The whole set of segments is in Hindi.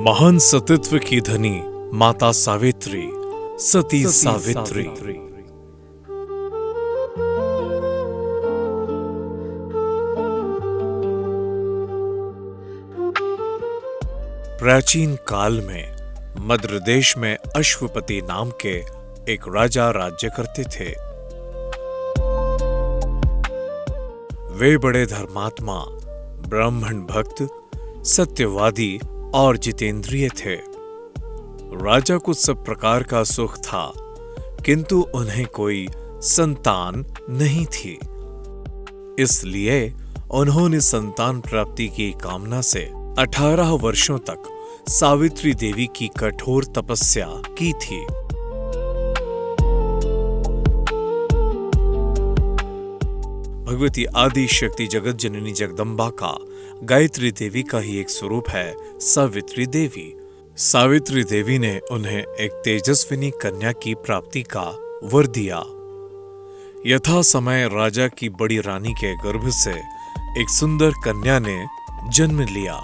महान सतीत्व की धनी माता सावित्री, सती सावित्री। प्राचीन काल में मद्र देश में अश्वपति नाम के एक राजा राज्य करते थे। वे बड़े धर्मात्मा, ब्राह्मण भक्त, सत्यवादी और जितेंद्रिय थे। राजा को सब प्रकार का सुख था, किंतु उन्हें कोई संतान नहीं थी। इसलिए उन्होंने संतान प्राप्ति की कामना से 18 वर्षों तक सावित्री देवी की कठोर तपस्या की थी। भगवती आदि शक्ति जगत जननी जगदम्बा का गायत्री देवी का ही एक स्वरूप है सावित्री देवी। सावित्री देवी ने उन्हें एक तेजस्विनी कन्या की प्राप्ति का वर दिया। यथा समय राजा की बड़ी रानी के गर्भ से एक सुंदर कन्या ने जन्म लिया।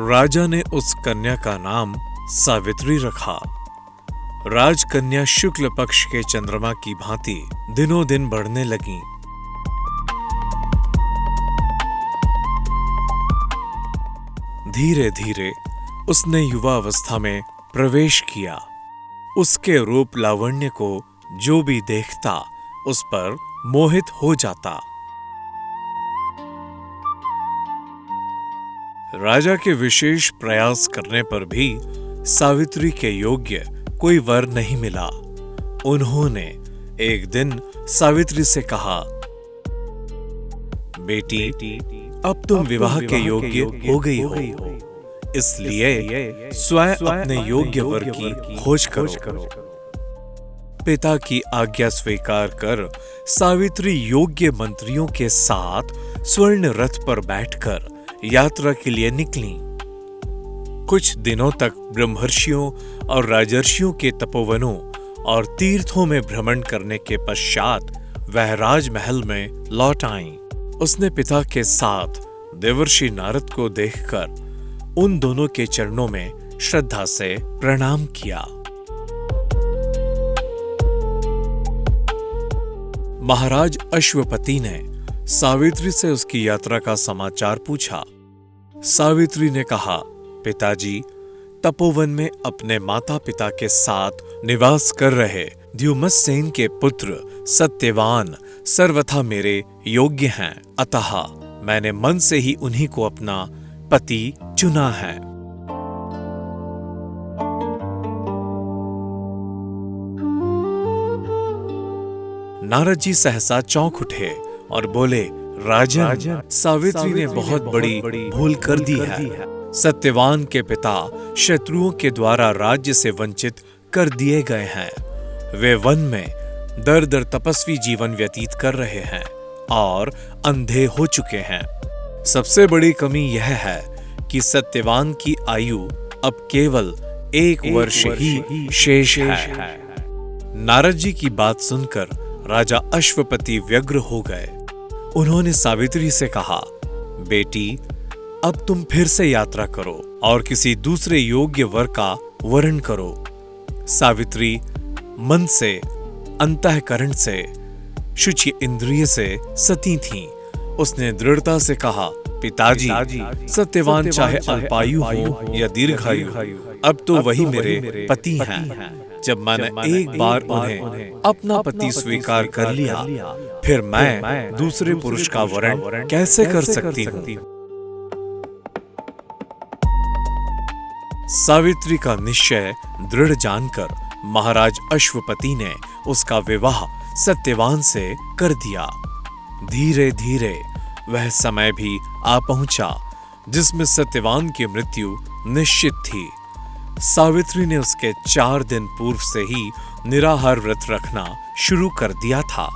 राजा ने उस कन्या का नाम सावित्री रखा। राजकन्या शुक्ल पक्ष के चंद्रमा की भांति दिनों दिन बढ़ने लगी। धीरे धीरे उसने युवा अवस्था में प्रवेश किया। उसके रूप लावण्य को जो भी देखता उस पर मोहित हो जाता। राजा के विशेष प्रयास करने पर भी सावित्री के योग्य कोई वर नहीं मिला। उन्होंने एक दिन सावित्री से कहा, बेटी, अब तुम विवाह के योग्य हो गई हो, इसलिए स्वयं अपने योग्य वर की खोज करो। पिता की आज्ञा स्वीकार कर सावित्री योग्य मंत्रियों के साथ स्वर्ण रथ पर बैठकर यात्रा के लिए निकली। कुछ दिनों तक ब्रह्मर्षियों और राजर्षियों के तपोवनों और तीर्थों में भ्रमण करने के पश्चात वह राजमहल में लौट आईं। उसने पिता के साथ देवर्षि नारद को देखकर उन दोनों के चरणों में श्रद्धा से प्रणाम किया। महाराज अश्वपति ने सावित्री से उसकी यात्रा का समाचार पूछा। सावित्री ने कहा, पिताजी, तपोवन में अपने माता पिता के साथ निवास कर रहे द्युमत्सेन के पुत्र सत्यवान सर्वथा मेरे योग्य हैं, अतः मैंने मन से ही उन्हीं को अपना पति चुना है। नारद जी सहसा चौंक उठे और बोले, राजन, सावित्री ने बहुत बड़ी भूल कर दी है। सत्यवान के पिता शत्रुओं के द्वारा राज्य से वंचित कर दिए गए हैं। वे वन में दर दर तपस्वी जीवन व्यतीत कर रहे हैं और अंधे हो चुके हैं। सबसे बड़ी कमी यह है कि सत्यवान की आयु अब केवल 1 वर्ष ही शेष है। नारद जी की बात सुनकर राजा अश्वपति व्यग्र हो गए। उन्होंने सावित्री से कहा, बेटी, अब तुम फिर से यात्रा करो और किसी दूसरे योग्य वर का वरण करो। सावित्री मन से, अंतःकरण से, शुचि इंद्रिय से सती थी। उसने दृढ़ता से कहा, पिताजी, सत्यवान चाहे अल्पायु हो या दीर्घायु, अब तो वही मेरे पति हैं। जब मैंने एक बार उन्हें अपना पति स्वीकार कर लिया, फिर मैं दूसरे पुरुष का वरण कैसे कर सकती हूँ? सावित्री का निश्चय दृढ़ जानकर महाराज अश्वपति ने उसका विवाह सत्यवान से कर दिया। धीरे धीरे वह समय भी आ पहुंचा जिसमें सत्यवान की मृत्यु निश्चित थी। सावित्री ने उसके 4 दिन पूर्व से ही निराहार व्रत रखना शुरू कर दिया था।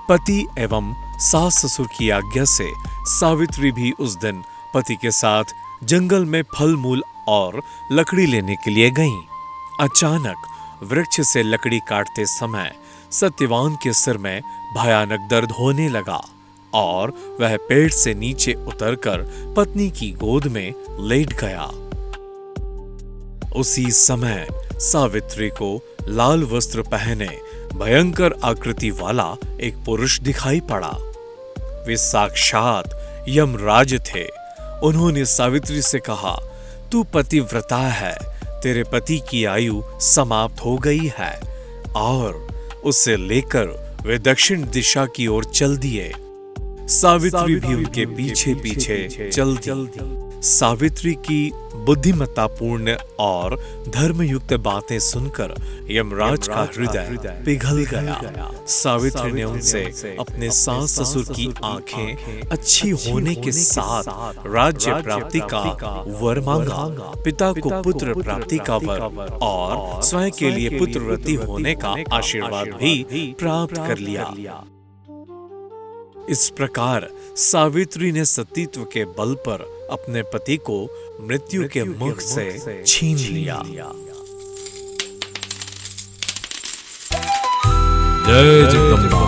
पति एवं सास ससुर की आज्ञा से सावित्री भी उस दिन पति के साथ जंगल में फल मूल और लकड़ी लेने के लिए गईं। अचानक वृक्ष से लकड़ी काटते समय सत्यवान के सिर में भयानक दर्द होने लगा। और वह पेड़ से नीचे उतरकर पत्नी की गोद में लेट गया। उसी समय सावित्री को लाल वस्त्र पहने भयंकर आकृति वाला एक पुरुष दिखाई पड़ा। वे साक्षात यमराज थे। उन्होंने सावित्री से कहा, तू पतिव्रता है, तेरे पति की आयु समाप्त हो गई है। और उसे लेकर वे दक्षिण दिशा की ओर चल दिए। सावित्री भी उनके पीछे पीछे चल दी। सावित्री की बुद्धिमत्तापूर्ण और धर्मयुक्त बातें सुनकर यमराज का हृदय पिघल गया। सावित्री ने उनसे अपने सास ससुर की आंखें अच्छी होने के साथ राज्य प्राप्ति का वर मांगा, पिता को पुत्र प्राप्ति का वर और स्वयं के लिए पुत्रवती होने का आशीर्वाद भी प्राप्त कर लिया। इस प्रकार सावित्री ने सतीत्व के बल पर अपने पति को मृत्यु के मुख से छीन लिया। जय जगदम्बा।